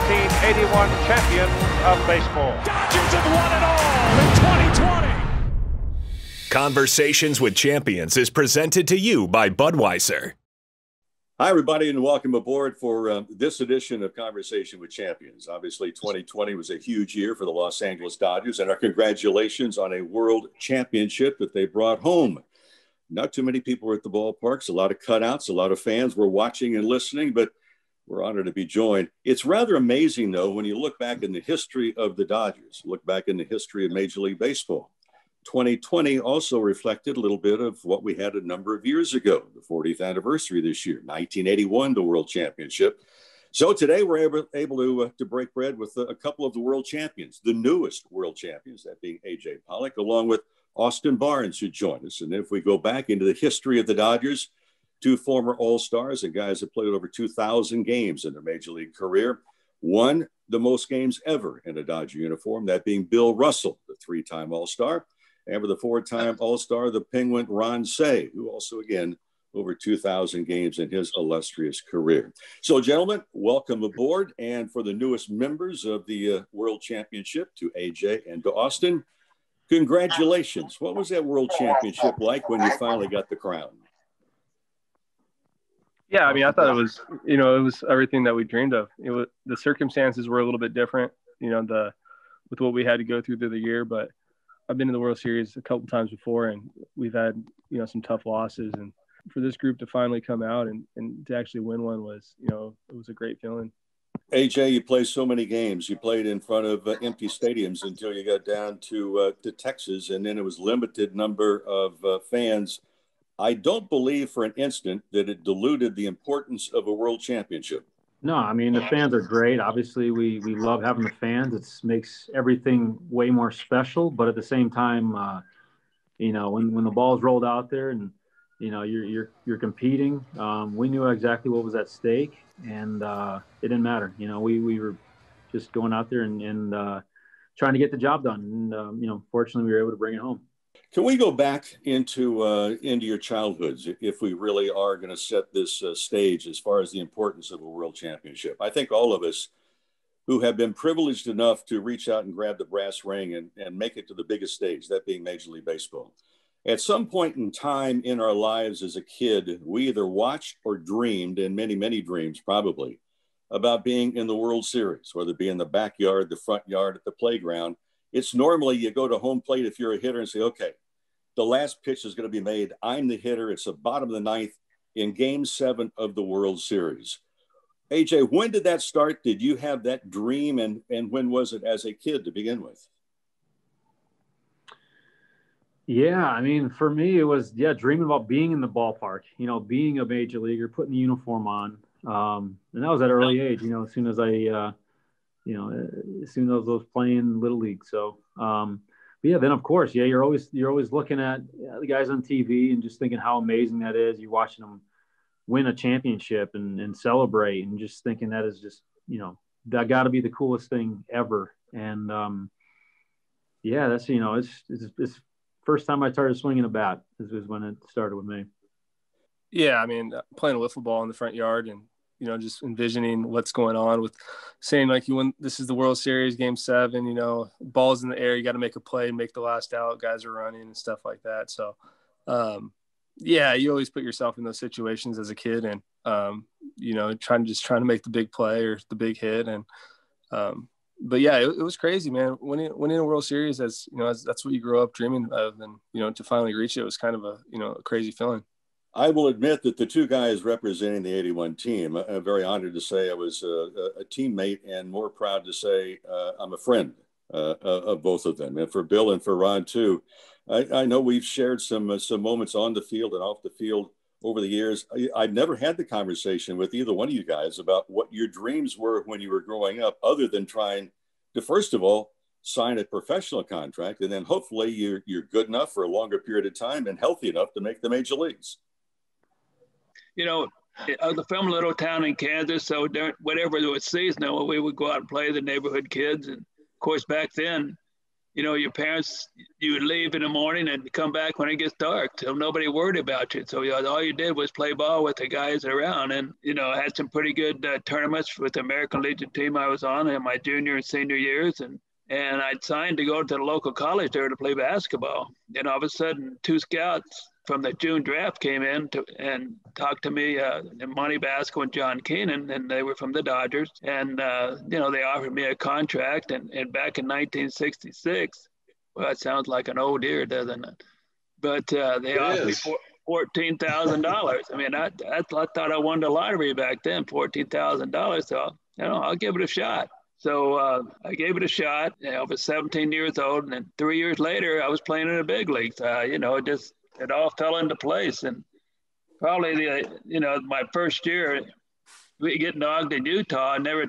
1981 champions of baseball. Dodgers have won it all in 2020. Conversations with Champions is presented to you by Budweiser. Hi, everybody, and welcome aboard for this edition of Conversation with Champions. Obviously, 2020 was a huge year for the Los Angeles Dodgers, and our congratulations on a world championship that they brought home. Not too many people were at the ballparks, a lot of cutouts, a lot of fans were watching and listening, but we're honored to be joined. It's rather amazing, though, when you look back in the history of the Dodgers, look back in the history of Major League Baseball. 2020 also reflected a little bit of what we had a number of years ago, the 40th anniversary this year, 1981, the World Championship. So today we're able to break bread with a couple of the world champions, the newest world champions, that being A.J. Pollock, along with Austin Barnes, who joined us. And if we go back into the history of the Dodgers, two former All-Stars and guys that played over 2,000 games in their Major League career, one the most games ever in a Dodger uniform, that being Bill Russell, the three-time All-Star. And for the four-time All-Star, the Penguin Ron Cey, who also, again, over 2,000 games in his illustrious career. So, gentlemen, welcome aboard. And for the newest members of the World Championship, to AJ and to Austin, congratulations. What was that World Championship like when you finally got the crown? Yeah, I mean, I thought it was, it was everything that we dreamed of. The circumstances were a little bit different, with what we had to go through the year, but I've been in the World Series a couple times before, and we've had, some tough losses. And for this group to finally come out and to actually win one was, it was a great feeling. AJ, you played so many games. You played in front of empty stadiums until you got down to Texas, and then it was limited number of fans. I don't believe for an instant that it diluted the importance of a World Championship. No, I mean, the fans are great. Obviously, we love having the fans. It makes everything way more special. But at the same time, when the ball's rolled out there and, you're competing, we knew exactly what was at stake, and it didn't matter. We were just going out there and trying to get the job done. And, fortunately, we were able to bring it home. Can we go back into your childhoods if we really are going to set this stage as far as the importance of a world championship? I think all of us who have been privileged enough to reach out and grab the brass ring and make it to the biggest stage, that being Major League Baseball. At some point in time in our lives as a kid, we either watched or dreamed, and many, many dreams probably, about being in the World Series, whether it be in the backyard, the front yard, at the playground. It's normally you go to home plate if you're a hitter and say, okay, the last pitch is going to be made. I'm the hitter. It's the bottom of the ninth in Game 7 of the World Series. AJ, when did that start? Did you have that dream? And when was it as a kid to begin with? Yeah, I mean, for me, it was, dreaming about being in the ballpark, being a major leaguer, putting the uniform on. And that was at an early age, as soon as I as soon as I was playing Little League. So, then of course, you're always looking at the guys on TV and just thinking how amazing that is. You're watching them win a championship and celebrate, and just thinking that is just, that got to be the coolest thing ever. And that's, it's first time I started swinging a bat is when it started with me. Yeah, I mean, playing a wiffle ball in the front yard and, just envisioning what's going on with saying like this is the World Series Game 7, balls in the air, you got to make a play, make the last out, guys are running and stuff like that. So, you always put yourself in those situations as a kid and, trying to make the big play or the big hit. And, it was crazy, man. Winning a World Series, that's what you grow up dreaming of. And, to finally reach it was kind of a crazy feeling. I will admit that the two guys representing the 81 team, I'm very honored to say I was a teammate, and more proud to say I'm a friend of both of them. And for Bill and for Ron too, I know we've shared some moments on the field and off the field over the years. I've never had the conversation with either one of you guys about what your dreams were when you were growing up, other than trying to, first of all, sign a professional contract, and then hopefully you're good enough for a longer period of time and healthy enough to make the major leagues. I was from a little town in Kansas, so whatever it was seasonal, we would go out and play the neighborhood kids. And of course, back then, your parents, you would leave in the morning and come back when it gets dark, so nobody worried about you. So all you did was play ball with the guys around. And, I had some pretty good tournaments with the American Legion team I was on in my junior and senior years. And I'd signed to go to the local college there to play basketball. And all of a sudden, 2 scouts from the June draft came in and talked to me, Monty Basco and John Keenan, and they were from the Dodgers. And, they offered me a contract. And back in 1966, well, that sounds like an old year, doesn't it? But they offered me $14,000. I mean, I thought I won the lottery back then, $14,000. So, I'll give it a shot. So I gave it a shot. I was 17 years old. And then 3 years later, I was playing in the big leagues. It all fell into place. And probably my first year, we get dogged in Utah. I never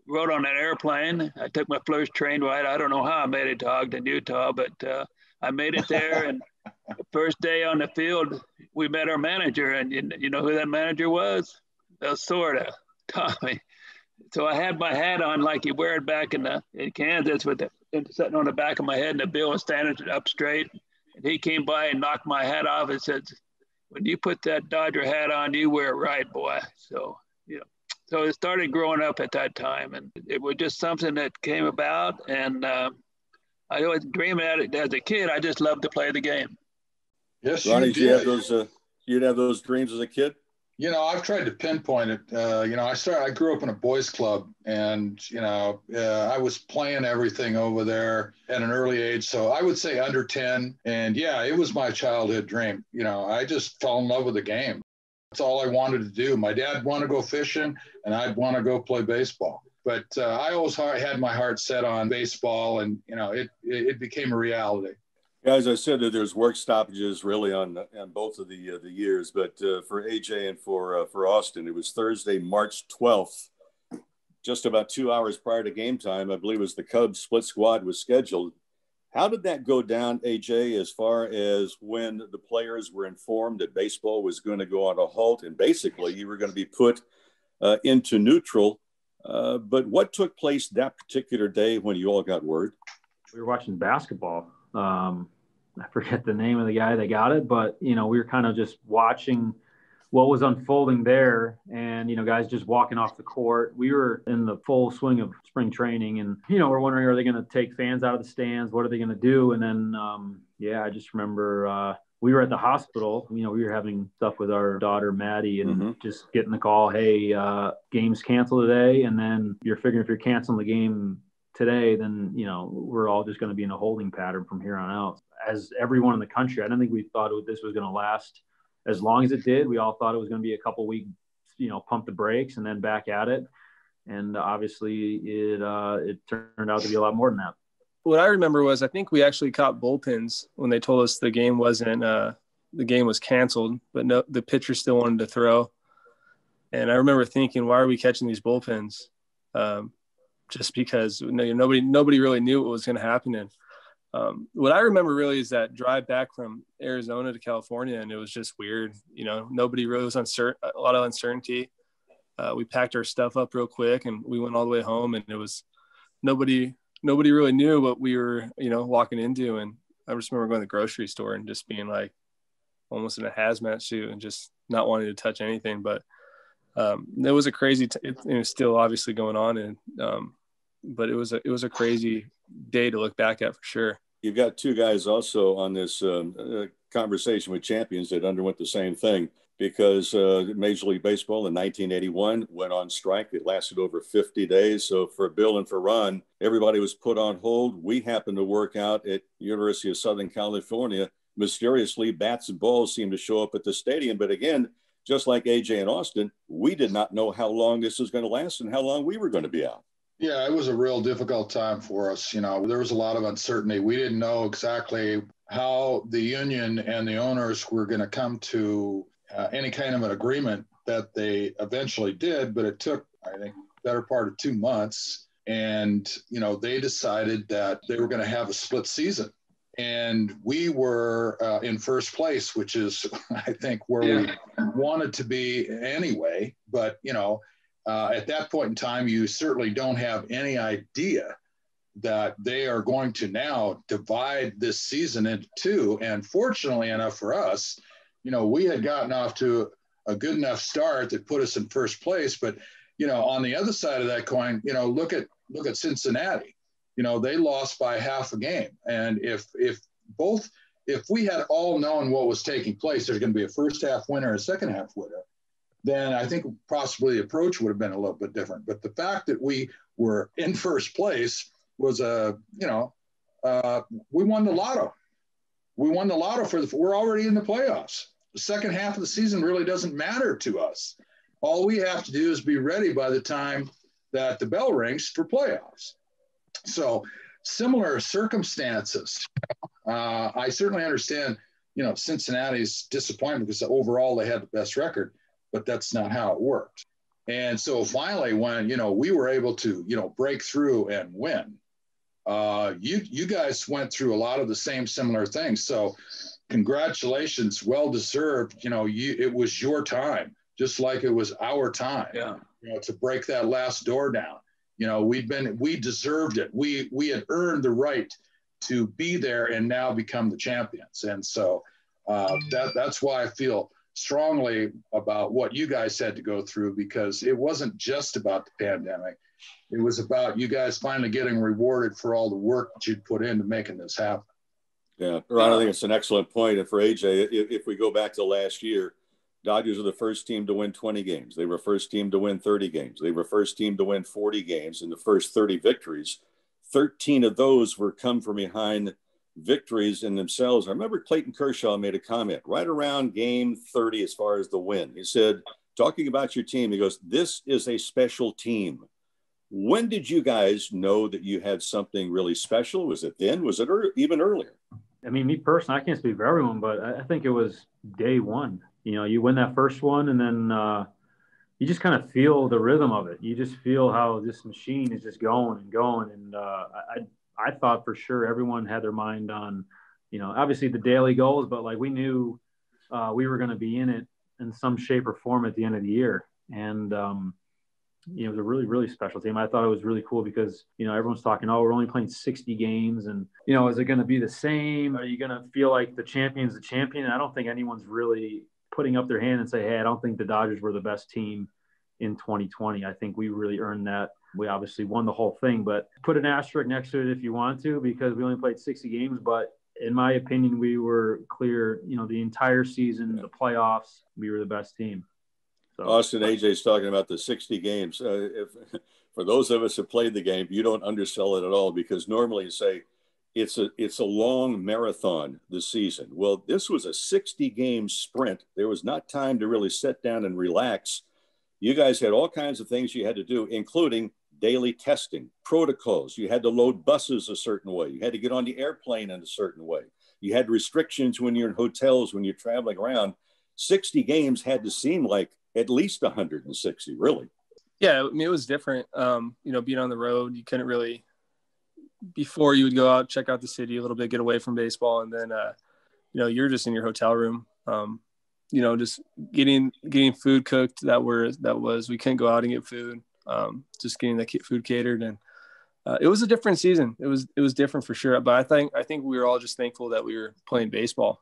rode on an airplane. I took my first train ride. I don't know how I made it to Ogden, Utah, but I made it there. And the first day on the field, we met our manager. And you know who that manager was? Sort of, Tommy. So I had my hat on like you wear it back in Kansas with it sitting on the back of my head, and the bill was standing up straight. And he came by and knocked my hat off and said, "When you put that Dodger hat on, you wear it right, boy." So, so it started growing up at that time, and it was just something that came about. And I always dreamed at it as a kid. I just loved to play the game. Yes, Ronnie, did you have those? You'd have those dreams as a kid? I've tried to pinpoint it. I grew up in a boys club, and, I was playing everything over there at an early age. So I would say under 10. And yeah, it was my childhood dream. I just fell in love with the game. That's all I wanted to do. My dad wanted to go fishing, and I'd want to go play baseball. But I always had my heart set on baseball, and, it became a reality. Guys, I said that there's work stoppages really on both of the years, but for AJ and for Austin, it was Thursday, March 12th, just about 2 hours prior to game time. I believe it was the Cubs split squad was scheduled. How did that go down, AJ, as far as when the players were informed that baseball was going to go on a halt and basically you were going to be put into neutral? But what took place that particular day when you all got word? We were watching basketball. I forget the name of the guy that got it, but, we were kind of just watching what was unfolding there, and, guys just walking off the court. We were in the full swing of spring training, and, we're wondering, are they going to take fans out of the stands? What are they going to do? And then, I just remember we were at the hospital. We were having stuff with our daughter, Maddie, and just getting the call, hey, game's canceled today. And then you're figuring if you're canceling the game today, then, we're all just going to be in a holding pattern from here on out. As everyone in the country, I don't think we thought this was going to last as long as it did. We all thought it was going to be a couple weeks, pump the brakes and then back at it. And obviously it turned out to be a lot more than that. What I remember was I think we actually caught bullpens when they told us the game was canceled, but no, the pitcher still wanted to throw. And I remember thinking, why are we catching these bullpens? Just because nobody really knew what was going to happen. And what I remember really is that drive back from Arizona to California, and it was just weird. Nobody really was uncertain, a lot of uncertainty. We packed our stuff up real quick and we went all the way home, and it was nobody really knew what we were, walking into. And I just remember going to the grocery store and just being like almost in a hazmat suit and just not wanting to touch anything. But it was a crazy, it was still obviously going on. And, but it was a crazy day to look back at for sure. You've got two guys also on this conversation with champions that underwent the same thing, because Major League Baseball in 1981 went on strike. It lasted over 50 days. So for Bill and for Ron, everybody was put on hold. We happened to work out at University of Southern California. Mysteriously, bats and balls seemed to show up at the stadium. But again, just like AJ and Austin, we did not know how long this was going to last and how long we were going to be out. Yeah, it was a real difficult time for us. There was a lot of uncertainty. We didn't know exactly how the union and the owners were going to come to any kind of an agreement that they eventually did, but it took, I think, better part of 2 months. And, they decided that they were going to have a split season. And we were in first place, which is, I think, where we wanted to be anyway. But, at that point in time, you certainly don't have any idea that they are going to now divide this season into two. And fortunately enough for us, we had gotten off to a good enough start that put us in first place. But, on the other side of that coin, look at Cincinnati. They lost by half a game. And if we had all known what was taking place, there's going to be a first half winner, a second half winner, then I think possibly the approach would have been a little bit different. But the fact that we were in first place was we won the lotto. We won the lotto we're already in the playoffs. The second half of the season really doesn't matter to us. All we have to do is be ready by the time that the bell rings for playoffs. So similar circumstances. I certainly understand, Cincinnati's disappointment because overall they had the best record, but that's not how it worked. And so finally, when, we were able to, break through and win, you guys went through a lot of the same similar things. So congratulations, well-deserved. It was your time, just like it was our time, to break that last door down. We deserved it. We had earned the right to be there and now become the champions. And so that's why I feel strongly about what you guys had to go through, because it wasn't just about the pandemic. It was about you guys finally getting rewarded for all the work that you'd put into making this happen. Yeah, Ron, I think it's an excellent point. And for AJ, if we go back to last year, Dodgers were the first team to win 20 games. They were first team to win 30 games. They were first team to win 40 games. In the first 30 victories, 13 of those were come from behind victories in themselves. I remember Clayton Kershaw made a comment right around game 30 as far as the win. He said, talking about your team, he goes, "This is a special team." When did you guys know that you had something really special? Was it then? Was it even earlier? I mean, me personally, I can't speak for everyone, but I think it was day one. You win that first one, and then you just kind of feel the rhythm of it. You just feel how this machine is just going and going. And I thought for sure everyone had their mind on, obviously the daily goals, but like we knew we were going to be in it in some shape or form at the end of the year. And, it was a really, really special team. I thought it was really cool because, everyone's talking, we're only playing 60 games. And, is it going to be the same? Are you going to feel like the champion's the champion? And I don't think anyone's really putting up their hand and say, hey, I don't think the Dodgers were the best team in 2020. I think we really earned that. We obviously won the whole thing, but put an asterisk next to it if you want to, because we only played 60 games. But in my opinion, we were clear, the entire season, the playoffs, we were the best team. So. Austin, AJ's talking about the 60 games. For those of us who played the game, you don't undersell it at all, because normally you say it's a long marathon this season. Well, this was a 60-game sprint. There was not time to really sit down and relax. You guys had all kinds of things you had to do, including daily testing, protocols. You had to load buses a certain way. You had to get on the airplane in a certain way. You had restrictions when you're in hotels, when you're traveling around. 60 games had to seem like at least 160, really. Yeah, I mean, it was different. Being on the road, you couldn't really, before you would go out, check out the city a little bit, get away from baseball. And then, you're just in your hotel room, just getting food cooked. We couldn't go out and get food. Just getting the food catered. And it was a different season. It was different for sure. But I think we were all just thankful that we were playing baseball,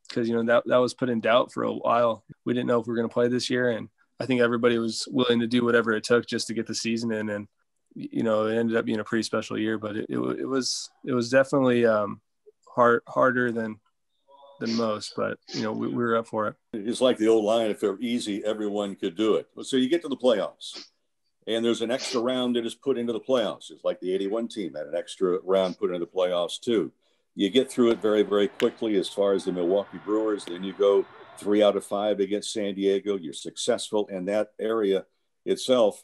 because, that was put in doubt for a while. We didn't know if we were going to play this year. And I think everybody was willing to do whatever it took just to get the season in. And, it ended up being a pretty special year, but it was definitely harder than most, but, we were up for it. It's like the old line, if they're easy, everyone could do it. So you get to the playoffs, and there's an extra round that is put into the playoffs. It's like the 81 team had an extra round put into the playoffs too. You get through it very, very quickly as far as the Milwaukee Brewers. Then you go 3 out of 5 against San Diego. You're successful in that area itself.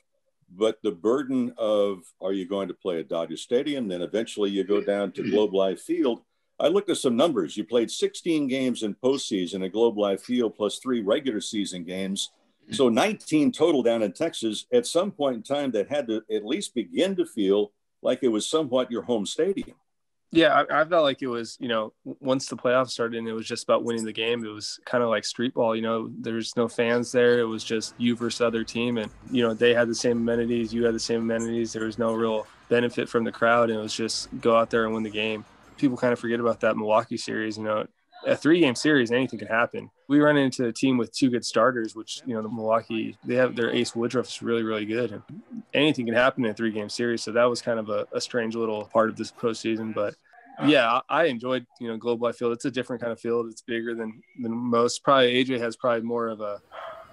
But the burden of, are you going to play at Dodger Stadium? Then eventually you go down to Globe Life Field. I looked at some numbers. You played 16 games in postseason at Globe Life Field plus 3 regular season games. So 19 total down in Texas. At some point in time, that had to at least begin to feel like it was somewhat your home stadium. Yeah, I felt like it was, once the playoffs started and it was just about winning the game, it was kind of like street ball. There's no fans there. It was just you versus other team. And, they had the same amenities. You had the same amenities. There was no real benefit from the crowd, and it was just go out there and win the game. People kind of forget about that Milwaukee series. You know, a 3-game series, anything can happen. We run into a team with 2 good starters, which, you know, the Milwaukee, they have their ace Woodruff is really, really good. And anything can happen in a 3-game series. So that was kind of a strange little part of this postseason. But yeah, I enjoyed, you know, Globe Life Field. It's a different kind of field. It's bigger than most. Probably AJ has probably more of a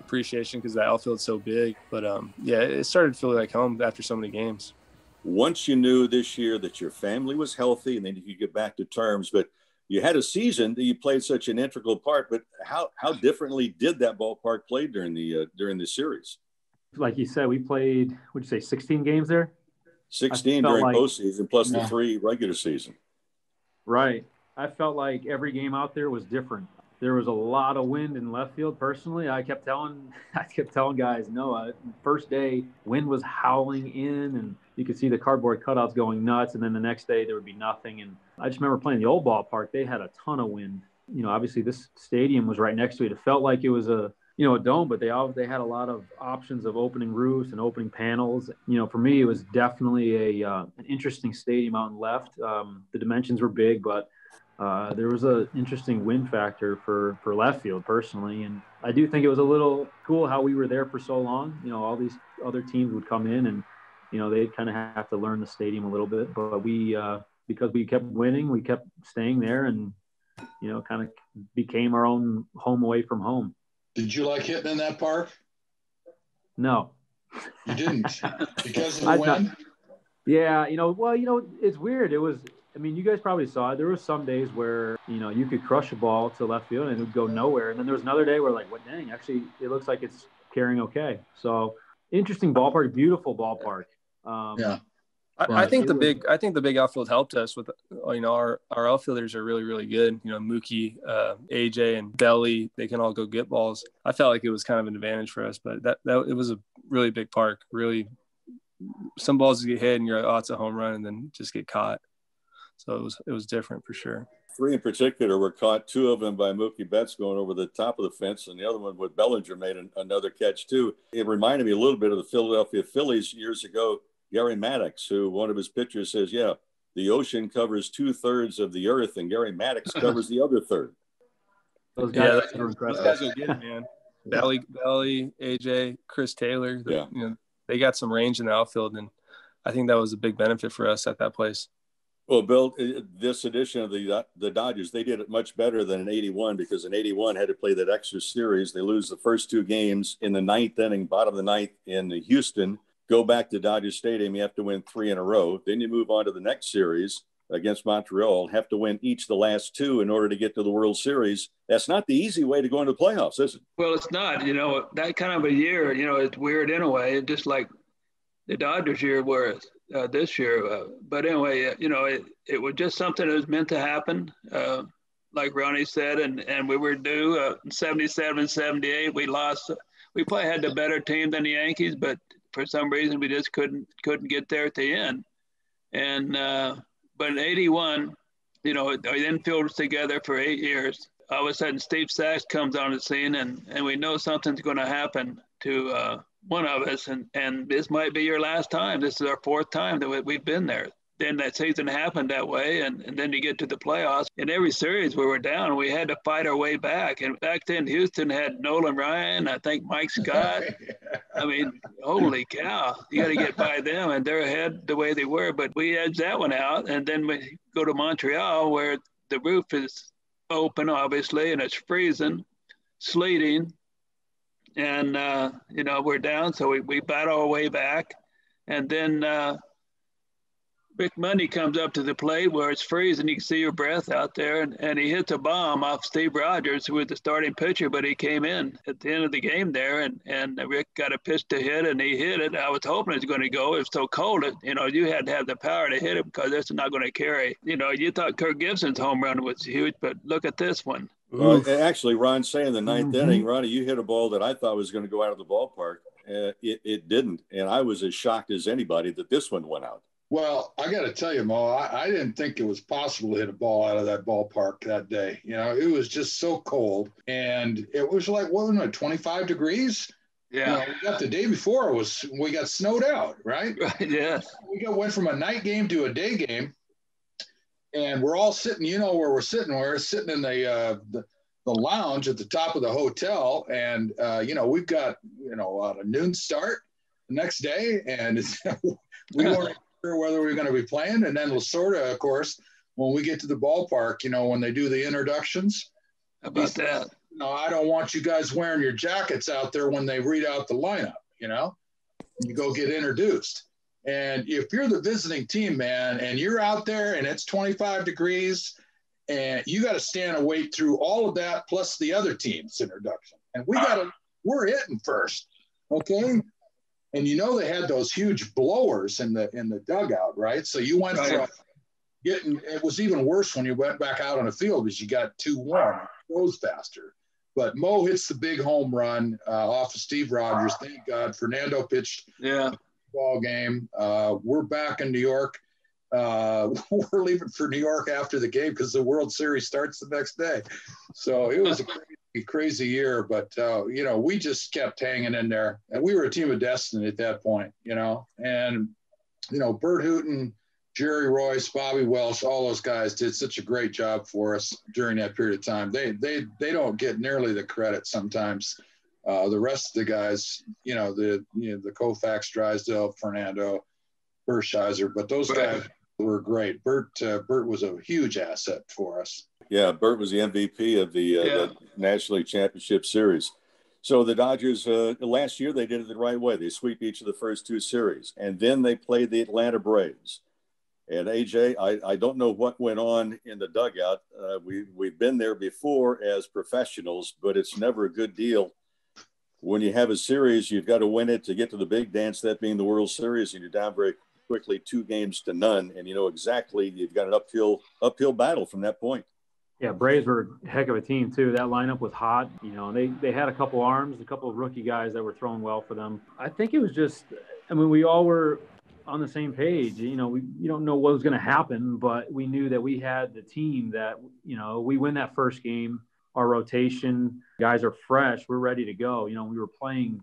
appreciation because the outfield's so big. But yeah, it started to feel like home after so many games. Once you knew this year that your family was healthy and then you could get back to terms, but you had a season that you played such an integral part, but how differently did that ballpark play during the series? Like you said, we played, would you say 16 games there? 16 during postseason plus the 3 regular season. Right. I felt like every game out there was different. There was a lot of wind in left field. Personally, I kept telling guys, no, first day wind was howling in, and you could see the cardboard cutouts going nuts. And then the next day there would be nothing. And I just remember playing the old ballpark. They had a ton of wind. You know, obviously this stadium was right next to it. It felt like it was a dome, but they had a lot of options of opening roofs and opening panels. You know, for me, it was definitely an interesting stadium out in left. The dimensions were big, but there was an interesting wind factor for left field personally. And I do think it was a little cool how we were there for so long. You know, all these other teams would come in and, you know, they'd kind of have to learn the stadium a little bit, but we, because we kept winning, we kept staying there and, you know, kind of became our own home away from home. Did you like hitting in that park? No. You didn't? Because of the wind? Yeah, it's weird. It was, I mean, you guys probably saw it. There was some days where, you know, you could crush a ball to left field and it would go nowhere. And then there was another day where like, what dang, actually, it looks like it's carrying okay. So interesting ballpark, beautiful ballpark. Yeah. I think the big outfield helped us with, you know, our outfielders are really, really good. You know, Mookie, AJ, and Belly, they can all go get balls. I felt like it was kind of an advantage for us, but that it was a really big park. Really, some balls get hit and you're like, oh, it's a home run, and then just get caught. So it was different for sure. 3 in particular were caught, 2 of them by Mookie Betts going over the top of the fence, and the other one with Bellinger made another catch too. It reminded me a little bit of the Philadelphia Phillies years ago. Gary Maddox, who one of his pitchers says, yeah, the ocean covers 2/3 of the earth, and Gary Maddox covers the other third. Those guys are good, man. Belly, AJ, Chris Taylor. You know, they got some range in the outfield, and I think that was a big benefit for us at that place. Well, Bill, this edition of the Dodgers, they did it much better than in '81 because in '81 had to play that extra series. They lose the first 2 games in the 9th inning, bottom of the 9th in Houston. Go back to Dodger Stadium, you have to win 3 in a row. Then you move on to the next series against Montreal, have to win each the last 2 in order to get to the World Series. That's not the easy way to go into the playoffs, is it? Well, it's not. You know, that kind of a year, you know, it's weird in a way, just like the Dodgers year was this year. But anyway, you know, it was just something that was meant to happen. Like Ronnie said, and we were due 77, 78. We lost. We probably had the better team than the Yankees, but for some reason, we just couldn't get there at the end. And but in '81, you know, our infield was together for 8 years. All of a sudden, Steve Sachs comes on the scene, and we know something's going to happen to one of us. And this might be your last time. This is our 4th time that we've been there. Then that season happened that way, and then you get to the playoffs. In every series we were down, we had to fight our way back. And back then, Houston had Nolan Ryan, I think Mike Scott. I mean, holy cow, you got to get by them, and they're ahead the way they were. But we edged that one out, and then we go to Montreal where the roof is open, obviously, and it's freezing, sleeting, and, you know, we're down. So we battle our way back, and then Rick Monday comes up to the plate where it's freezing. You can see your breath out there. And he hits a bomb off Steve Rogers, who was the starting pitcher, but he came in at the end of the game there. And Rick got a pitch to hit, and he hit it. I was hoping it was going to go. It was so cold, you know, you had to have the power to hit it because this is not going to carry. You know, you thought Kirk Gibson's home run was huge, but look at this one. Well, actually, Ron, saying the 9th inning, Ronnie, you hit a ball that I thought was going to go out of the ballpark. It didn't. And I was as shocked as anybody that this one went out. Well, I got to tell you, Mo, I didn't think it was possible to hit a ball out of that ballpark that day. You know, it was just so cold. And it was like, what was it, 25 degrees? Yeah. We got the day before we got snowed out, right? Right. Yeah. Went from a night game to a day game, and we're all sitting. You know where we're sitting? We're sitting in the lounge at the top of the hotel, and we've got a noon start the next day, and we weren't sure whether we were going to be playing. And then Lasorda, of course, when we get to the ballpark, when they do the introductions. How about that? I don't want you guys wearing your jackets out there when they read out the lineup, you go get introduced. And if you're the visiting team, man, and you're out there and it's 25 degrees and you got to stand and wait through all of that plus the other team's introduction. And we're hitting first. Okay. And they had those huge blowers in the dugout, right? So you went from it was even worse when you went back out on the field because you got too warm, it froze faster. But Mo hits the big home run off of Steve Rogers. Thank God. Fernando pitched the ball game. We're back in New York. We're leaving for New York after the game because the World Series starts the next day. So it was a crazy year. But, we just kept hanging in there. And we were a team of destiny at that point, And, Bert Hooton, Jerry Royce, Bobby Welsh, all those guys did such a great job for us during that period of time. They don't get nearly the credit sometimes. The rest of the guys, the Koufax, Drysdale, Fernando, Hershiser, but those guys were great. Bert was a huge asset for us. Yeah, Bert was the MVP of the National League Championship Series. So the Dodgers, last year, they did it the right way. They sweep each of the first two series, and then they played the Atlanta Braves. And AJ, I don't know what went on in the dugout. We've been there before as professionals, but it's never a good deal. When you have a series, you've got to win it to get to the big dance, that being the World Series, and you're down very quickly 2-0. And exactly you've got an uphill battle from that point. Yeah, Braves were a heck of a team too. That lineup was hot. They had a couple arms, a couple of rookie guys that were throwing well for them. I think it was just, we all were on the same page. You don't know what was going to happen, but we knew that we had the team that, we win that first game, our rotation, guys are fresh, we're ready to go. We were playing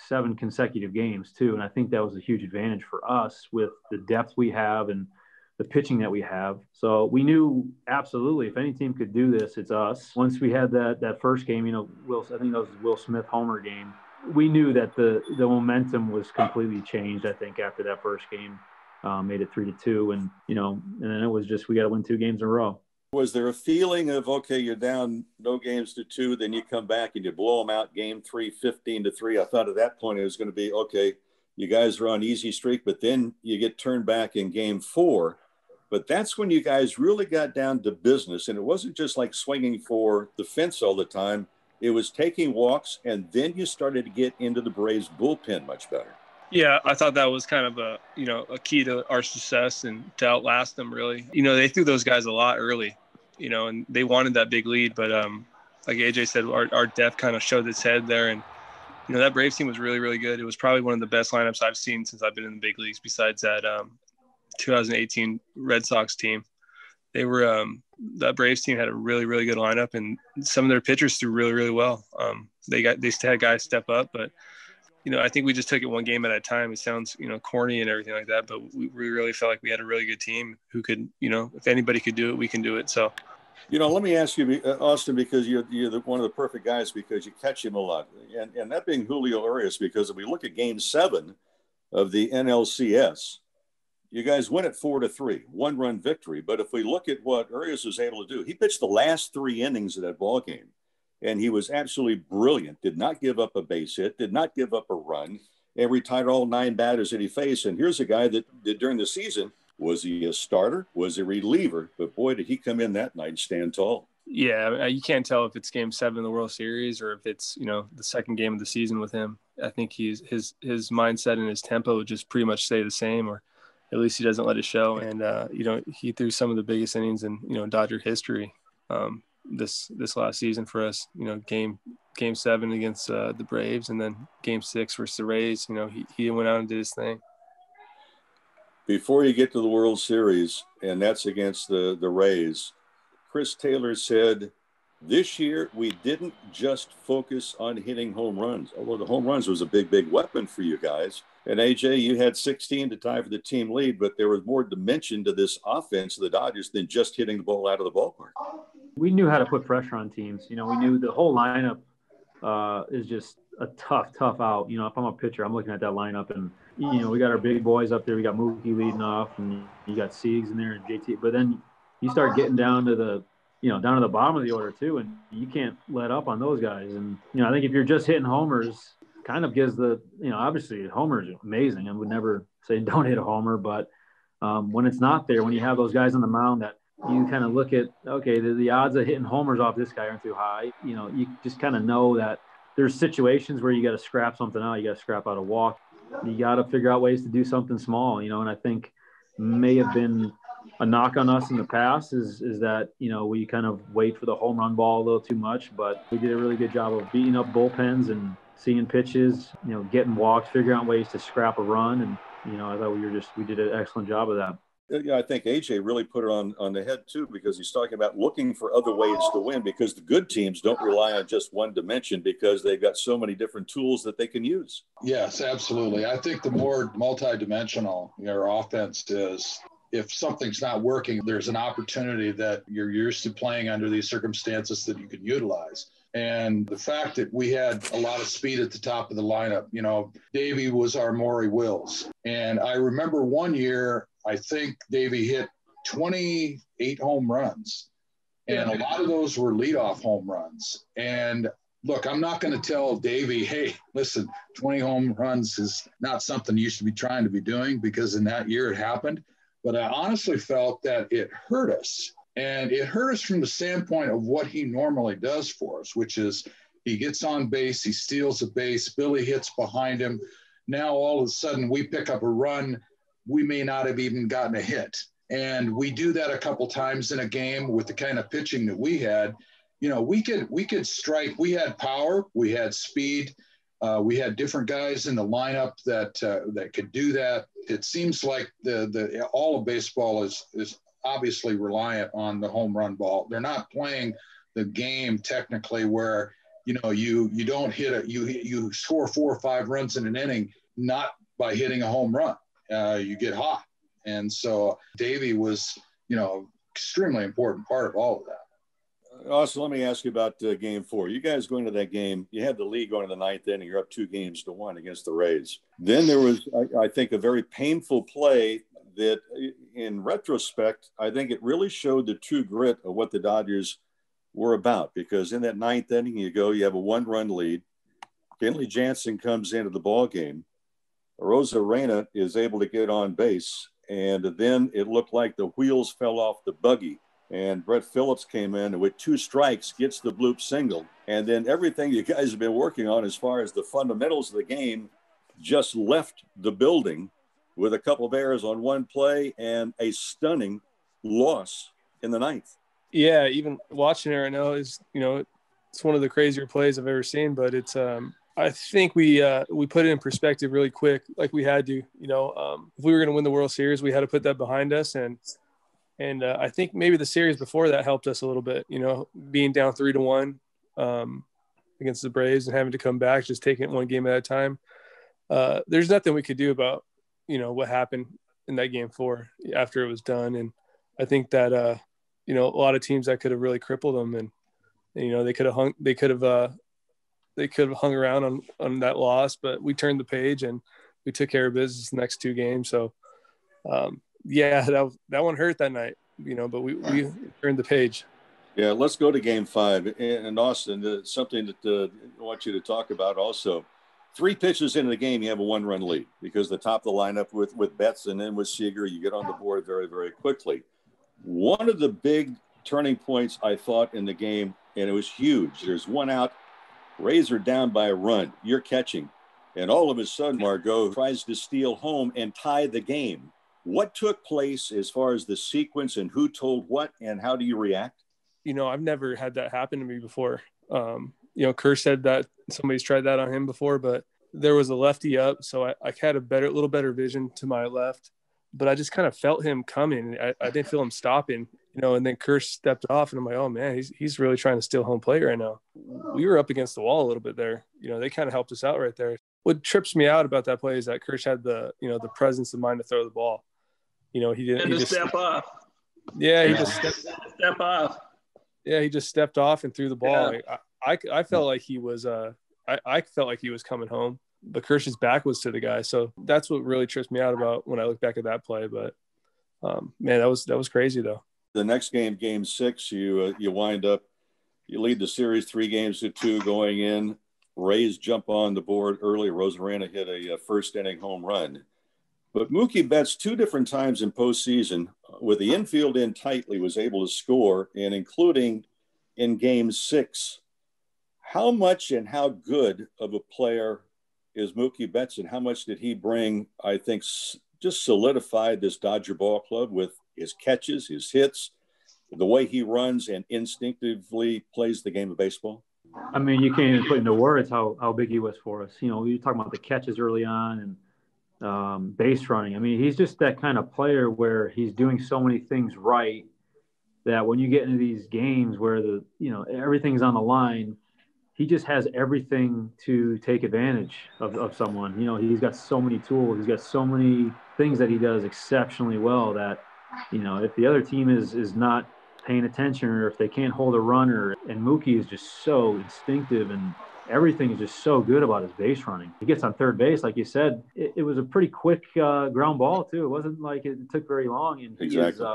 7 consecutive games too. And I think that was a huge advantage for us with the depth we have and the pitching that we have. So we knew absolutely if any team could do this, it's us. Once we had that first game, I think that was Will Smith homer game. We knew that the momentum was completely changed. I think after that first game, made it 3-2, and then it was just we got to win 2 games in a row. Was there a feeling of you're down no games to 2, then you come back and you blow them out game 3, 15-3? I thought at that point it was going to be you guys are on easy streak, but then you get turned back in game 4. But that's when you guys really got down to business, and it wasn't just like swinging for the fence all the time. It was taking walks, and then you started to get into the Braves bullpen much better. Yeah, I thought that was kind of a key to our success and to outlast them, really. They threw those guys a lot early, and they wanted that big lead. But like AJ said, our depth kind of showed its head there. And, that Braves team was really, really good. It was probably one of the best lineups I've seen since I've been in the big leagues besides that 2018 Red Sox team. They were that Braves team had a really, really good lineup, and some of their pitchers threw really, really well. They had guys step up, but I think we just took it one game at a time. It sounds corny and everything like that, but we really felt like we had a really good team who could if anybody could do it, we can do it. So let me ask you, Austin, because you're one of the perfect guys because you catch him a lot, and that being Julio Urias, because if we look at Game 7 of the NLCS. You guys win it 4-3, 1-run victory. But if we look at what Urias was able to do, he pitched the last 3 innings of that ball game, and he was absolutely brilliant. Did not give up a base hit, did not give up a run, and retired all 9 batters that he faced. And here's a guy that did during the season. Was he a starter? Was he a reliever? But boy, did he come in that night and stand tall. Yeah, you can't tell if it's Game 7 of the World Series or if it's the second game of the season with him. I think his mindset and his tempo just pretty much stay the same, or at least he doesn't let it show. And, he threw some of the biggest innings in, Dodger history this last season for us, game 7 against the Braves, and then Game 6 versus the Rays. He went out and did his thing. Before you get to the World Series, and that's against the Rays, Chris Taylor said, This year, we didn't just focus on hitting home runs, although the home runs was a big, big weapon for you guys. And AJ, you had 16 to tie for the team lead, but there was more dimension to this offense of the Dodgers than just hitting the ball out of the ballpark. We knew how to put pressure on teams. You know, we knew the whole lineup is just a tough out. You know, if I'm a pitcher, I'm looking at that lineup, and you know, we got our big boys up there. We got Mookie leading off, and you got Siegs in there and JT. But then you start getting down to the bottom of the order too, and you can't let up on those guys. And you know, I think if you're just hitting homers, kind of gives the, you know, obviously homers are amazing. I would never say don't hit a homer, but when it's not there, when you have those guys on the mound that you kind of look at, okay, the odds of hitting homers off this guy aren't too high. You know, you just kind of know that there's situations where you got to scrap something out. You got to scrap out a walk. You got to figure out ways to do something small, you know, and I think may have been a knock on us in the past is that, you know, we kind of wait for the home run ball a little too much, but we did a really good job of beating up bullpens and seeing pitches, you know, getting walks, figuring out ways to scrap a run. And, you know, I thought we did an excellent job of that. Yeah, I think AJ really put it on the head too, because he's talking about looking for other ways to win, because the good teams don't rely on just one dimension because they've got so many different tools that they can use. Yes, absolutely. I think the more multidimensional your offense is, if something's not working, there's an opportunity that you're used to playing under these circumstances that you can utilize. And the fact that we had a lot of speed at the top of the lineup, you know, Davey was our Maury Wills. And I remember one year, I think Davey hit 28 home runs. And a lot of those were leadoff home runs. And look, I'm not going to tell Davey, hey, listen, 20 home runs is not something you should be trying to be doing, because in that year it happened. But I honestly felt that it hurt us. And it hurt us from the standpoint of what he normally does for us, which is he gets on base, he steals a base, Billy hits behind him. Now all of a sudden we pick up a run. We may not have even gotten a hit. And we do that a couple times in a game with the kind of pitching that we had. You know, we could strike. We had power, we had speed, we had different guys in the lineup that could do that. It seems like the all of baseball is obviously reliant on the home run ball. They're not playing the game technically where, you know, you don't hit it, you score 4 or 5 runs in an inning, not by hitting a home run. You get hot. And so Davey was, you know, extremely important part of all of that. Also, let me ask you about game 4. You guys going to that game, you had the lead going to the 9th inning, you're up 2-1 against the Rays. Then there was, I think, a very painful play that in retrospect, I think it really showed the true grit of what the Dodgers were about, because in that 9th inning, you have a 1-run lead. Kenley Jansen comes into the ball game. Rosa Reyna is able to get on base, and then it looked like the wheels fell off the buggy, and Brett Phillips came in and with 2 strikes gets the bloop single. And then everything you guys have been working on as far as the fundamentals of the game just left the building, with a couple of errors on one play and a stunning loss in the 9th. Yeah, even watching it right now is, you know, it's one of the crazier plays I've ever seen, but it's I think we put it in perspective really quick, like we had to. You know, if we were going to win the World Series, we had to put that behind us, and I think maybe the series before that helped us a little bit. You know, being down 3-1 against the Braves and having to come back, just taking it one game at a time. There's nothing we could do about, you know, what happened in that game 4 after it was done. And I think that, you know, a lot of teams that could have really crippled them, and you know, they could have hung around on that loss, but we turned the page and we took care of business the next 2 games. So yeah, that one hurt that night, you know, but we turned the page. Yeah. Let's go to game 5 in Austin. Something that I want you to talk about also. 3 pitches into the game, you have a 1-run lead, because the top of the lineup with Betts and then with Seager, you get on the board very, very quickly. One of the big turning points, I thought, in the game, and it was huge. There's 1 out, Rays are down by a run. You're catching. And all of a sudden, Margot tries to steal home and tie the game. What took place as far as the sequence and who told what, and how do you react? You know, I've never had that happen to me before. You know, Kerr said that somebody's tried that on him before, but there was a lefty up, so I had a little better vision to my left. but I just kind of felt him coming. I didn't feel him stopping, and then Kirsch stepped off, and I'm like, oh man, he's really trying to steal home plate right now. We were up against the wall a little bit there. They kind of helped us out right there. What trips me out about that play is that Kirsch had the presence of mind to throw the ball. He didn't. He just step off. Yeah, he just step off. Yeah, he just stepped off and threw the ball. Yeah. I felt like he was I felt like he was coming home, but Kirsch's back was to the guy. So that's what really trips me out about when I look back at that play. But man, that was crazy though. The next game, game 6, you wind up, you lead the series 3-2 going in. Rays jump on the board early. Rosarena hit a first inning home run. But Mookie Betts 2 different times in postseason with the infield in tightly was able to score, and including in game 6. How much and how good of a player is Mookie Betts, and how much did he bring, I think, just solidified this Dodger ball club with his catches, his hits, the way he runs and instinctively plays the game of baseball? I mean, you can't even put into words how big he was for us. We were talking about the catches early on and base running. I mean, he's just that kind of player where he's doing so many things right that when you get into these games where everything's on the line, he just has everything to take advantage of someone. He's got so many tools. He's got so many things that he does exceptionally well that, if the other team is not paying attention or if they can't hold a runner, and Mookie is just so instinctive and everything is just so good about his base running. He gets on third base, like you said, it was a pretty quick ground ball too. It wasn't like it took very long. And exactly.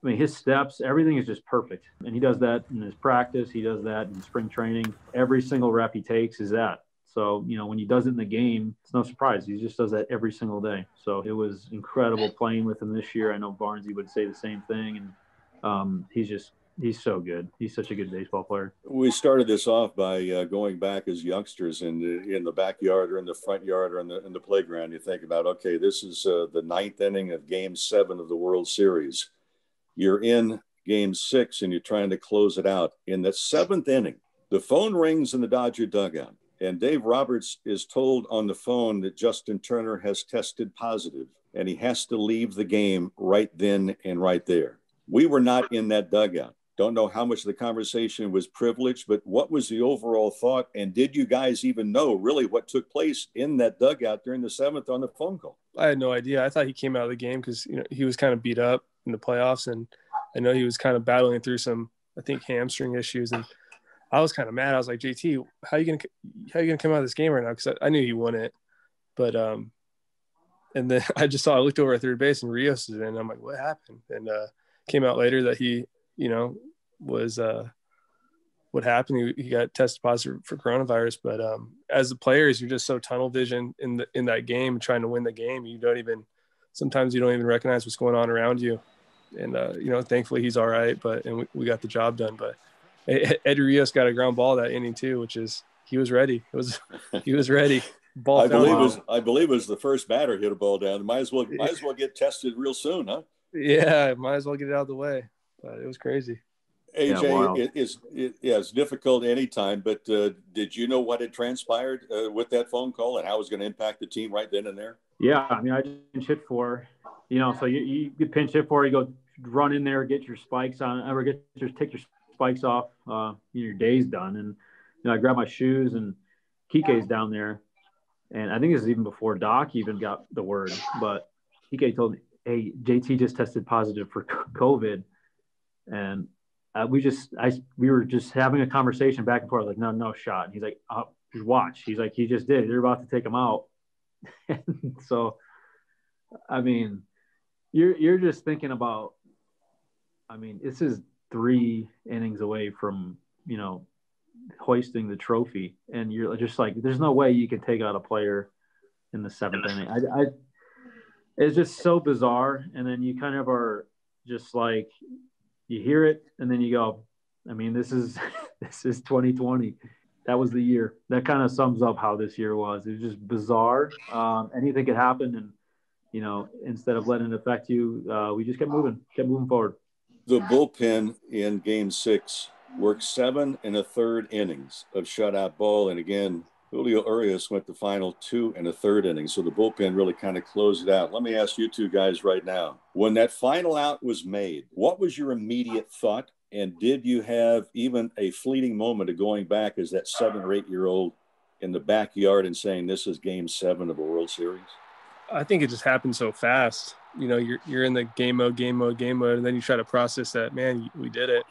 His steps, everything is just perfect. And he does that in his practice. He does that in spring training. Every single rep he takes is that. So, when he does it in the game, it's no surprise. He just does that every single day. So it was incredible playing with him this year. I know Barnesy would say the same thing. And he's so good. He's such a good baseball player. We started this off by going back as youngsters in the backyard or in the front yard or in the playground. You think about, okay, this is the 9th inning of Game 7 of the World Series. You're in Game 6 and you're trying to close it out. In the 7th inning, the phone rings in the Dodger dugout, and Dave Roberts is told on the phone that Justin Turner has tested positive and he has to leave the game right then and right there. We were not in that dugout. Don't know how much of the conversation was privileged, but what was the overall thought? And did you guys even know really what took place in that dugout during the 7th on the phone call? I had no idea. I thought he came out of the game because he was kind of beat up in the playoffs, and I know he was kind of battling through some, I think, hamstring issues. And I was kind of mad. I was like, JT, how are you gonna come out of this game right now? Because I knew he won it, but and then I looked over at third base and Rios is in. And I'm like, what happened? And came out later that he, was what happened. He got tested positive for coronavirus. But as the players, you're just so tunnel vision in that game, trying to win the game. Sometimes you don't even recognize what's going on around you. And thankfully he's all right. And we got the job done. But Eddie Rios got a ground ball that inning too, which is he was ready. He was ready. Ball. I believe it was the first batter hit a ball down. Might as well get tested real soon, huh? Yeah, might as well get it out of the way. But it was crazy. AJ, it's difficult anytime, but did you know what had transpired with that phone call and how it was going to impact the team right then and there? Yeah, I mean, I pinch hit for, so you pinch hit for, you go run in there, get your spikes on, or take your spikes off, your day's done. And, I grab my shoes and Kike's down there. And I think this is even before Doc even got the word, but Kike told me, hey, JT just tested positive for COVID. And we were just having a conversation back and forth, like, no shot. And he's like, just watch. He's like, he just did. They're about to take him out. And so, I mean, you're just thinking about, this is 3 innings away from, hoisting the trophy. And you're just like, there's no way you can take out a player in the 7th inning. It's just so bizarre. And then you kind of are just like, you hear it and then you go, this is 2020. That was the year. That kind of sums up how this year was. It was just bizarre. Anything could happen. And, instead of letting it affect you, we just kept moving forward. The bullpen in Game 6 worked 7 1/3 innings of shutout ball. And again, Julio Urias went the final 2 1/3 innings, so the bullpen really kind of closed it out. Let me ask you two guys right now. When that final out was made, what was your immediate thought? And did you have even a fleeting moment of going back as that 7 or 8-year-old in the backyard and saying, this is game 7 of a World Series? I think it just happened so fast. You know, you're in the game mode, and then you try to process that, man, we did it.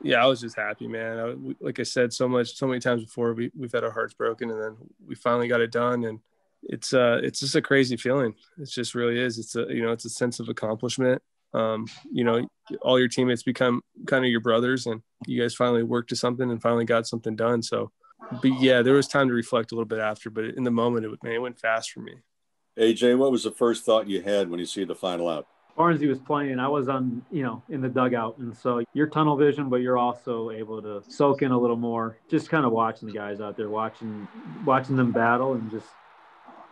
Yeah, I was just happy, man. Like I said, so many times before, we've had our hearts broken, and then we finally got it done. And it's just a crazy feeling. It just really is. It's a sense of accomplishment. You know, all your teammates become kind of your brothers, and you guys finally worked to something and finally got something done. So, but yeah, there was time to reflect a little bit after, but in the moment, it went fast for me. AJ, what was the first thought you had when you see the final out? Barnesy was playing. I was in the dugout. And so you're tunnel vision, but you're also able to soak in a little more, just kind of watching the guys out there, watching them battle, and just,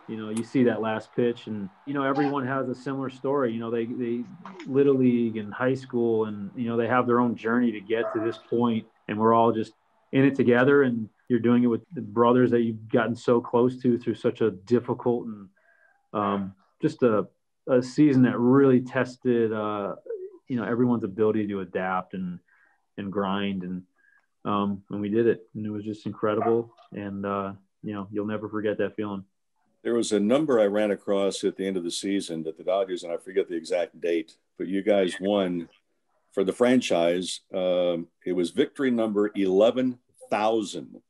you see that last pitch, and, everyone has a similar story. They Little League and high school, and, they have their own journey to get to this point, and we're all just in it together, and you're doing it with the brothers that you've gotten so close to through such a difficult and just a season that really tested, everyone's ability to adapt and grind. And we did it, and it was just incredible. And, you'll never forget that feeling. There was a number I ran across at the end of the season that the Dodgers, and I forget the exact date, but you guys won for the franchise. It was victory number 11,000.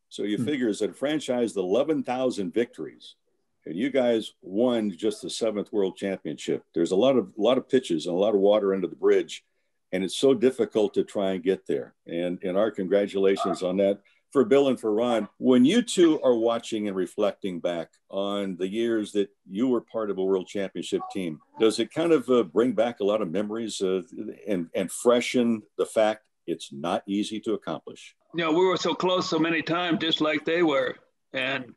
So you figure as a franchise, 11,000 victories. And you guys won just the 7th World Championship. There's a lot of pitches and a lot of water under the bridge, and it's so difficult to try and get there. And our congratulations on that for Bill and for Ron. When you two are watching and reflecting back on the years that you were part of a World Championship team, does it kind of bring back a lot of memories and freshen the fact it's not easy to accomplish? We were so close so many times, just like they were, and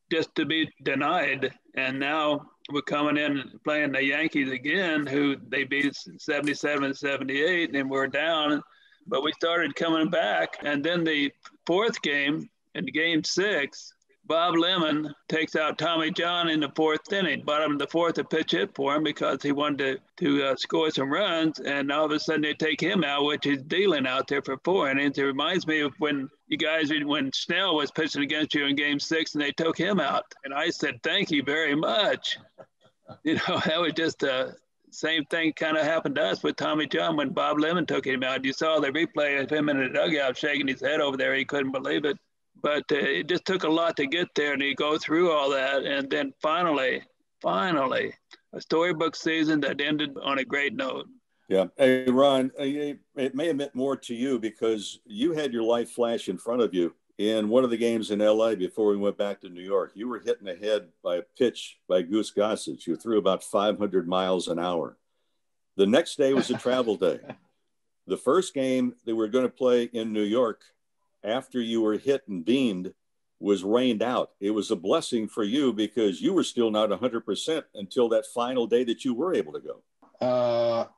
just to be denied. And now we're coming in and playing the Yankees again, who they beat 77-78, and we're down. But we started coming back. And then the 4th game, in game 6, Bob Lemon takes out Tommy John in the 4th inning, bottom of the 4th, to pitch hit for him because he wanted to score some runs. And all of a sudden they take him out, which he's dealing out there for 4 innings. It reminds me of when Snell was pitching against you in game 6 and they took him out. And I said, thank you very much. That was just the same thing kind of happened to us with Tommy John when Bob Lemon took him out. You saw the replay of him in the dugout shaking his head over there. He couldn't believe it. But it just took a lot to get there, and you go through all that. And then finally, a storybook season that ended on a great note. Yeah. Hey, Ron, it may have meant more to you because you had your life flash in front of you in one of the games in LA before we went back to New York. You were hitting ahead by a pitch by Goose Gossage. You threw about 500 miles an hour. The next day was a travel day. The first game they were going to play in New York after you were hit and beamed was rained out. It was a blessing for you because you were still not 100% until that final day that you were able to go.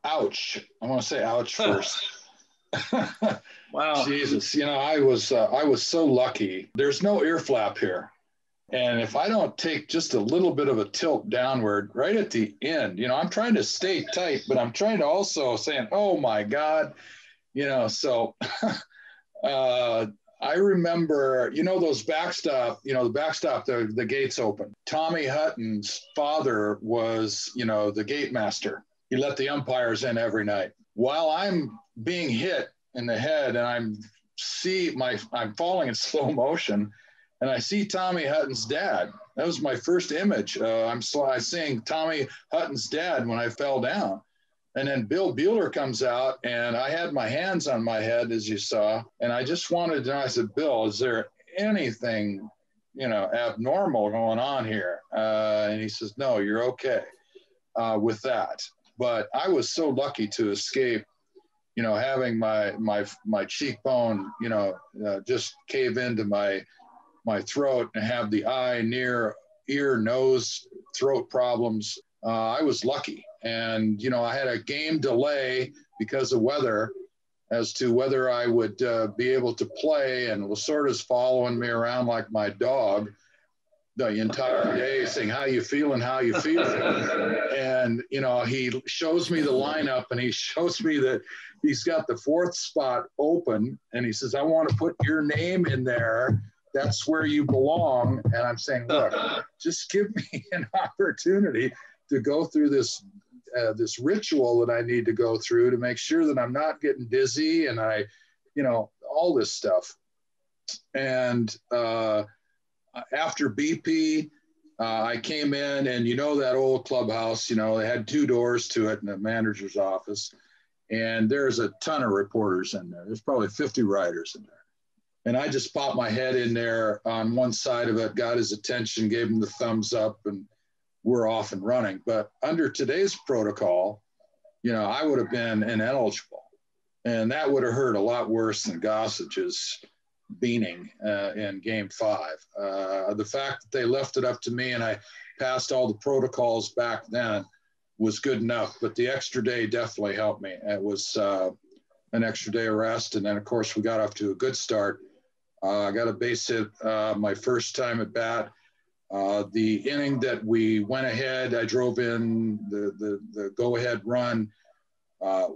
Ouch. I want to say ouch first. Wow. Jesus. I was so lucky. There's no ear flap here. And if I don't take just a little bit of a tilt downward right at the end, I'm trying to stay tight, but I'm trying to also saying, oh my God, so I remember, those backstop, the gates open. Tommy Hutton's father was, the gate master. He let the umpires in every night. While I'm being hit in the head and I'm falling in slow motion, and I see Tommy Hutton's dad. That was my first image. I'm seeing Tommy Hutton's dad when I fell down. And then Bill Bueller comes out, and I had my hands on my head, as you saw. And I just wanted to know, I said, Bill, is there anything, abnormal going on here? And he says, no, you're okay with that. But I was so lucky to escape, having my cheekbone, just cave into my throat and have the eye, near, ear, nose, throat problems. I was lucky. And, I had a game delay because of weather. as to whether I would be able to play. And Lasorda's following me around like my dog the entire day, saying, how you feeling, how you feeling? And, you know, he shows me the lineup, and he shows me that he's got the 4th spot open. And he says, I want to put your name in there. That's where you belong. And I'm saying, look, just give me an opportunity to go through this ritual that I need to go through to make sure that I'm not getting dizzy, and all this stuff. And after BP, I came in, and that old clubhouse, they had 2 doors to it in the manager's office, and there's a ton of reporters in there. There's probably 50 writers in there. And I just popped my head in there on one side of it, got his attention, gave him the thumbs up, and we're off and running. But under today's protocol, I would have been ineligible. And that would have hurt a lot worse than Gossage's beaning in Game 5. The fact that they left it up to me and I passed all the protocols back then was good enough. But the extra day definitely helped me. It was an extra day of rest. And then, of course, we got off to a good start. I got a base hit my first time at bat. The inning that we went ahead, I drove in the go-ahead run.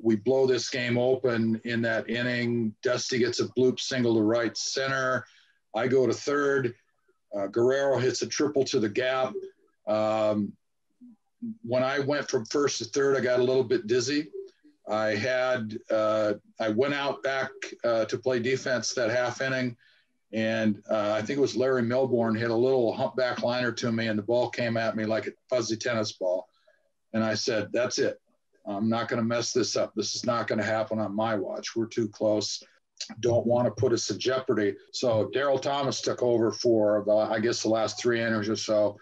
We blow this game open in that inning. Dusty gets a bloop single to right center. I go to third. Guerrero hits a triple to the gap. When I went from first to third, I got a little bit dizzy. I went out back to play defense that half inning. And I think it was Larry Milbourne hit a little humpback liner to me, and the ball came at me like a fuzzy tennis ball. And I said, that's it. I'm not going to mess this up. This is not going to happen on my watch. We're too close. Don't want to put us in jeopardy. So Darryl Thomas took over for, the last 3 innings or so.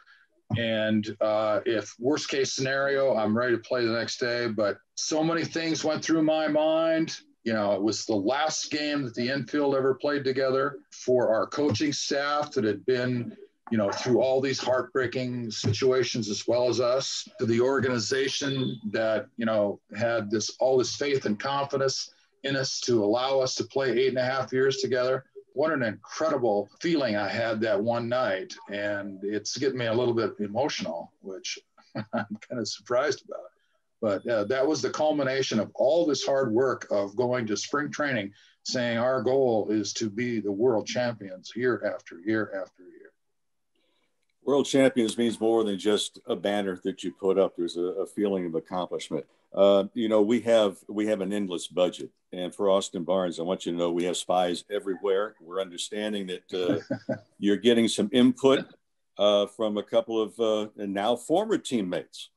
And if worst case scenario, I'm ready to play the next day. But so many things went through my mind. It was the last game that the infield ever played together for our coaching staff that had been, through all these heartbreaking situations as well as us, to the organization that, had all this faith and confidence in us to allow us to play 8.5 years together. What an incredible feeling I had that one night. And it's getting me a little bit emotional, which I'm kind of surprised about. But that was the culmination of all this hard work of going to spring training, saying our goal is to be the world champions year after year after year. World champions means more than just a banner that you put up. There's a feeling of accomplishment. We have an endless budget. And for Austin Barnes, I want you to know we have spies everywhere. We're understanding that you're getting some input from a couple of now former teammates.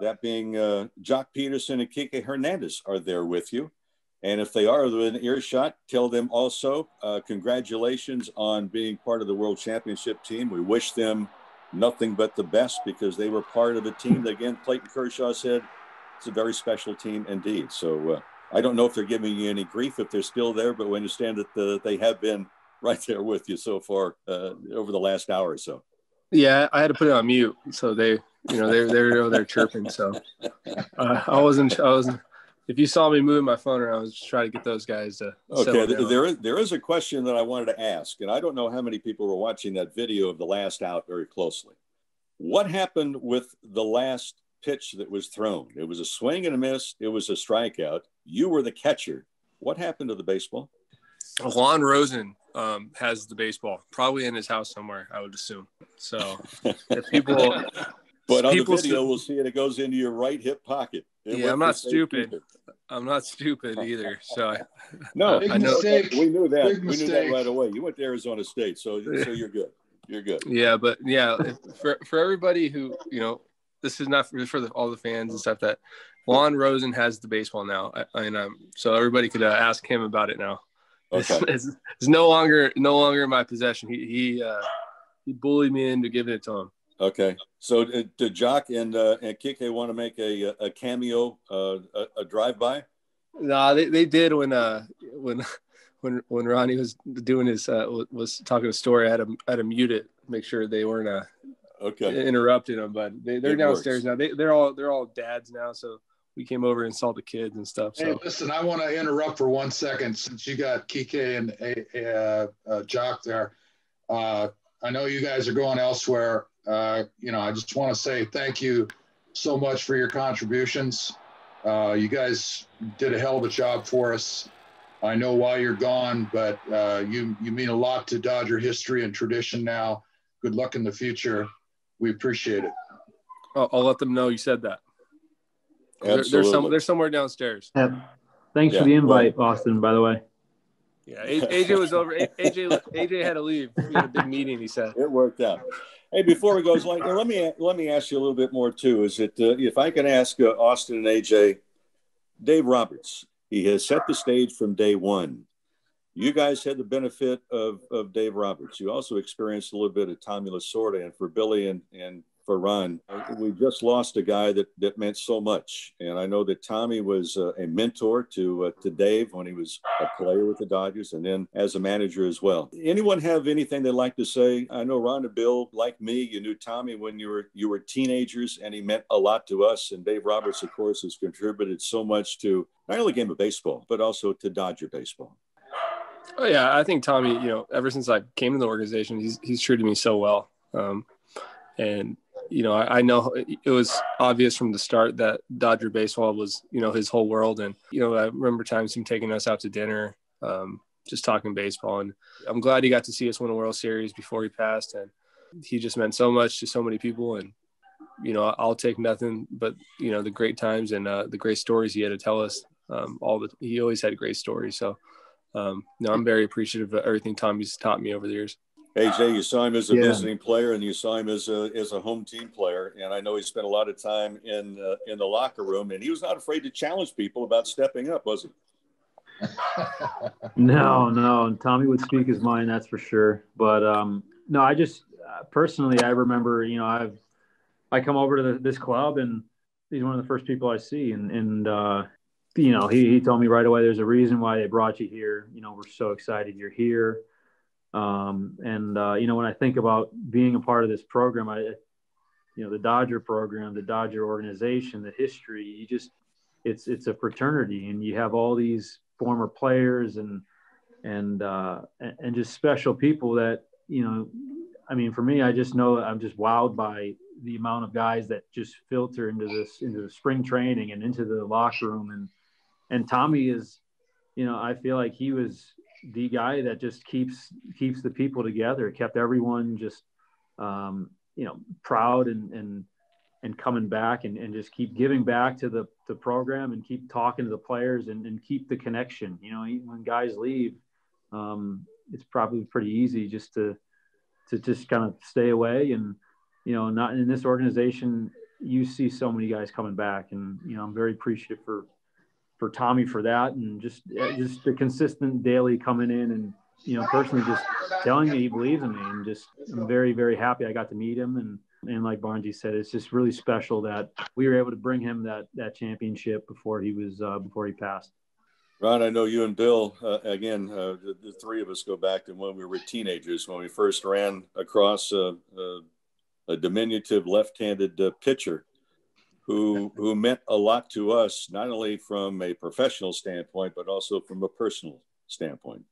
That being Jock Peterson and Kike Hernandez are there with you. And if they are within earshot, tell them also congratulations on being part of the World Championship team. We wish them nothing but the best because they were part of a team that, again, Clayton Kershaw said, it's a very special team indeed. So I don't know if they're giving you any grief if they're still there, but we understand that they have been right there with you so far over the last hour or so. Yeah, I had to put it on mute. So they're over there chirping. So I wasn't. If you saw me moving my phone around, I was just trying to get those guys to. Okay, there is a question that I wanted to ask, and I don't know how many people were watching that video of the last out very closely. What happened with the last pitch that was thrown? It was a swing and a miss. It was a strikeout. You were the catcher. What happened to the baseball? Juan Rosen has the baseball, probably in his house somewhere, I would assume. So if people. But on the video, we'll see it goes into your right hip pocket. I'm not stupid. I'm not stupid either. So no, I know. We knew that. We knew that right away. You went to Arizona State, so you're good. You're good. Yeah, but for everybody who this is not for all the fans and stuff. That Juan Rosen has the baseball now, so everybody could ask him about it now. Okay. It's no longer in my possession. He bullied me into giving it to him. Okay. So did Jock and Kike want to make a cameo, a drive-by? No, they did when Ronnie was doing his was talking a story. I had to mute it, make sure they weren't interrupting him. But they're downstairs now. They're all dads now. So we came over and saw the kids and stuff. So. Hey, listen, I want to interrupt for 1 second since you got Kike and Jock there. I know you guys are going elsewhere. I just want to say thank you so much for your contributions. You guys did a hell of a job for us. I know why you're gone, but you mean a lot to Dodger history and tradition now. Good luck in the future. We appreciate it. I'll let them know you said that. Absolutely. They're somewhere downstairs. Yeah. Thanks for the invite, Austin, by the way. Yeah, AJ was over. AJ had to leave. We had a big meeting, he said. It worked out. Hey, before we go, let me ask you a little bit more, too. Is it if I can ask Austin and AJ, Dave Roberts, he has set the stage from day one. You guys had the benefit of Dave Roberts. You also experienced a little bit of Tommy Lasorda, and for Billy and for Ron, we just lost a guy that meant so much. And I know that Tommy was a mentor to Dave when he was a player with the Dodgers, and then as a manager as well. Anyone have anything they'd like to say? I know Ron and Bill, like me, you knew Tommy when you were teenagers, and he meant a lot to us. And Dave Roberts, of course, has contributed so much to not only the game of baseball, but also to Dodger baseball. Oh yeah, I think Tommy, ever since I came to the organization, he's treated me so well. And I know it was obvious from the start that Dodger baseball was, his whole world. And, I remember times him taking us out to dinner, just talking baseball. And I'm glad he got to see us win a World Series before he passed. And he just meant so much to so many people. And, I'll take nothing but, the great times and the great stories he had to tell us. He always had great stories. So, I'm very appreciative of everything Tommy's taught me over the years. AJ, you saw him as a visiting player, and you saw him as a home team player. And I know he spent a lot of time in the locker room, and he was not afraid to challenge people about stepping up, was he? No. Tommy would speak his mind, that's for sure. But no, I just personally, I remember, I come over to this club, and he's one of the first people I see, and he told me right away, there's a reason why they brought you here. We're so excited you're here. When I think about being a part of this program, the Dodger program, the Dodger organization, the history, it's a fraternity, and you have all these former players and just special people that, for me, I just know I'm just wowed by the amount of guys that just filter into the spring training and into the locker room. And Tommy is, I feel like he was the guy that just keeps the people together, kept everyone just, proud and coming back and just keep giving back to the program and keep talking to the players and keep the connection. When guys leave, it's probably pretty easy just to just kind of stay away. And, not in this organization, you see so many guys coming back, and, I'm very appreciative for Tommy for that, and just the consistent daily coming in and, personally just telling me he believes in me, and just I'm very, very happy I got to meet him. And like Barnesy said, it's just really special that we were able to bring him that championship before he passed. Ron, I know you and Bill, the three of us go back to when we were teenagers, when we first ran across a diminutive left-handed pitcher who meant a lot to us, not only from a professional standpoint, but also from a personal standpoint.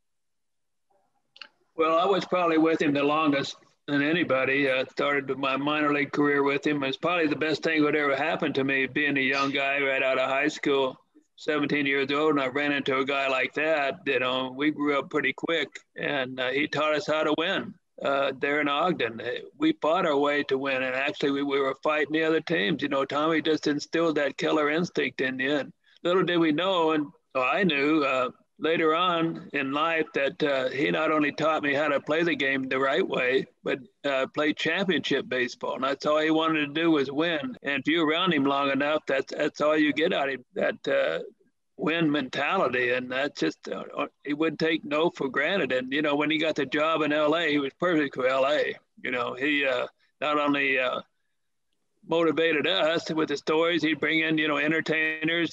Well, I was probably with him the longest than anybody. I started my minor league career with him. It's probably the best thing that ever happened to me, being a young guy right out of high school, 17 years old, and I ran into a guy like that. We grew up pretty quick, and he taught us how to win. There in Ogden, we fought our way to win, and actually we were fighting the other teams. Tommy just instilled that killer instinct in you. And little did we know, and I knew later on in life that he not only taught me how to play the game the right way, but play championship baseball. And that's all he wanted to do was win. And if you're around him long enough, that's all you get out of him, that win mentality. And that's just, he would take no for granted. And, when he got the job in LA, he was perfect for LA. He not only motivated us with the stories. He'd bring in, entertainers,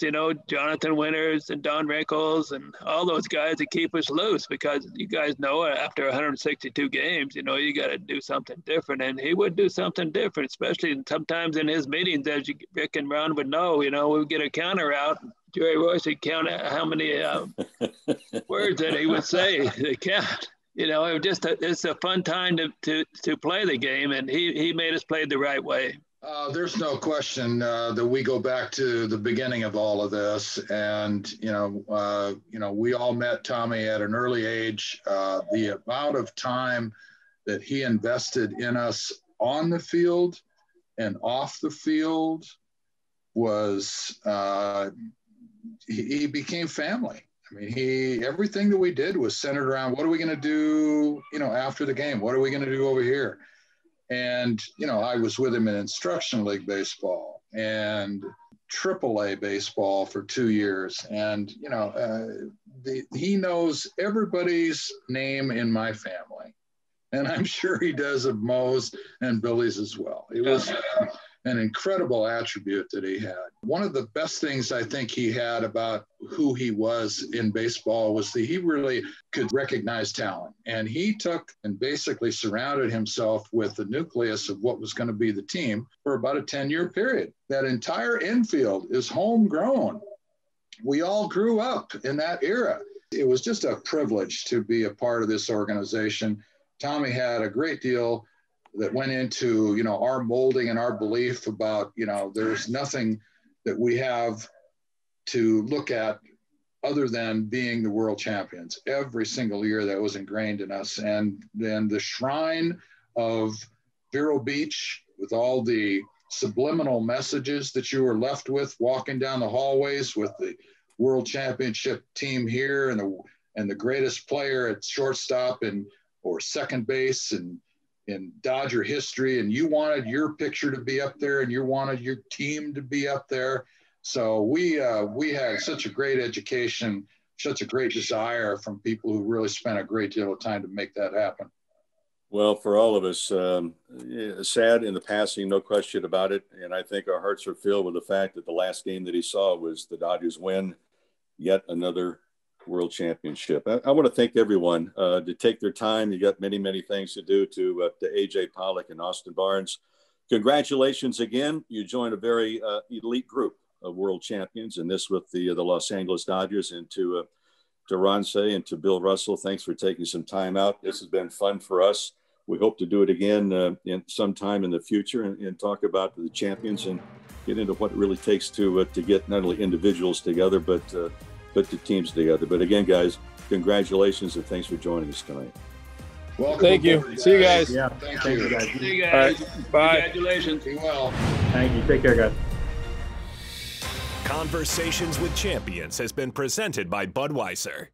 Jonathan Winters and Don Rickles and all those guys to keep us loose, because you guys know after 162 games, you got to do something different. And he would do something different, especially sometimes in his meetings, as Rick and Ron would know, we would get a counter out. Jerry Royce would count how many words that he would say to count. It was it's a fun time to play the game, and he made us play the right way. There's no question that we go back to the beginning of all of this, and we all met Tommy at an early age. The amount of time that he invested in us on the field and off the field was he became family. I mean, everything that we did was centered around what are we going to do, after the game? What are we going to do over here? And, I was with him in Instruction League baseball and AAA baseball for 2 years. And, he knows everybody's name in my family. And I'm sure he does of Mo's and Billy's as well. It was an incredible attribute that he had. One of the best things I think he had about who he was in baseball was that he really could recognize talent. And he took and basically surrounded himself with the nucleus of what was going to be the team for about a 10-year period. That entire infield is homegrown. We all grew up in that era. It was just a privilege to be a part of this organization. Tommy had a great deal that went into, our molding and our belief about, there's nothing that we have to look at other than being the world champions. Every single year that was ingrained in us. And then the shrine of Vero Beach with all the subliminal messages that you were left with walking down the hallways with the world championship team here and the greatest player at shortstop or second base and in Dodger history, and you wanted your picture to be up there and you wanted your team to be up there. So we had such a great education, such a great desire from people who really spent a great deal of time to make that happen. Well, for all of us, sad in the passing, no question about it. And I think our hearts are filled with the fact that the last game that he saw was the Dodgers win yet another World Championship. I want to thank everyone to take their time. You got many, many things to do. To AJ Pollock and Austin Barnes, congratulations again. You joined a very elite group of world champions, and this with the Los Angeles Dodgers. And to Ronce and to Bill Russell, thanks for taking some time out. This has been fun for us. We hope to do it again in some time in the future and talk about the champions and get into what it really takes to get not only individuals together, but the teams together. But again, guys, congratulations and thanks for joining us tonight. Welcome. Thank you. Guys. See you guys. Yeah. Thank Thank you. you, guys. See you guys. Right. Bye. Congratulations. Be well. Thank you. Take care, guys. Conversations with Champions has been presented by Budweiser.